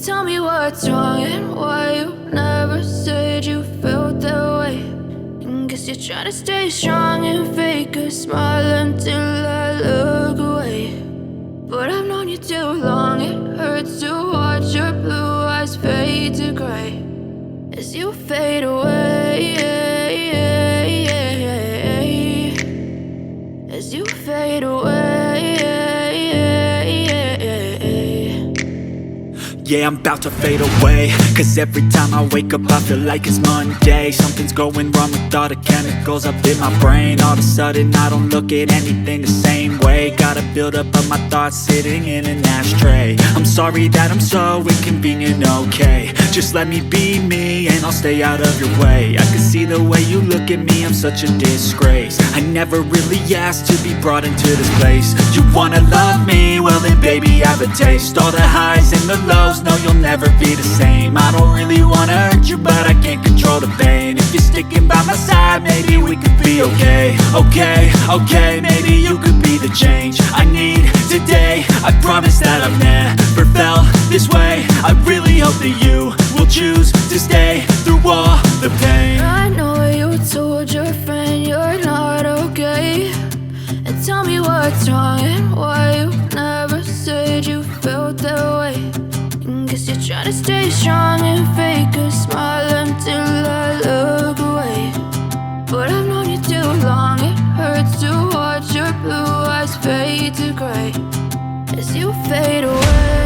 Tell me what's wrong and why you never said you felt that way. And guess you're trying to stay strong and fake a smile until I look away. But I've known you too long, it hurts to watch your blue eyes fade to gray as you fade away, as you fade away. Yeah, I'm about to fade away, cause every time I wake up I feel like it's Monday. Something's going wrong with all the chemicals up in my brain. All of a sudden I don't look at anything the same way. Got a buildup of my thoughts sitting in an ashtray. I'm sorry that I'm so inconvenient, okay. Just let me be me and I'll stay out of your way. I can see the way you look at me, I'm such a disgrace. I never really asked to be brought into this place. You wanna love me? Well then baby, have a taste. All the highs and the lows, no, you'll never be the same. I don't really wanna hurt you, but I can't control the pain. If you're sticking by my side, maybe we could be okay. Okay, maybe you could be the change I need today. I promise that I've never felt this way. I really hope that you will choose to stay through all the pain. I know you told your friend you're not okay, and tell me what's wrong and why you never said you felt that way. And guess you're trying to stay strong and fake a smile until I look away. But I've known you too long, it hurts to watch your blue eyes fade to gray as you fade away.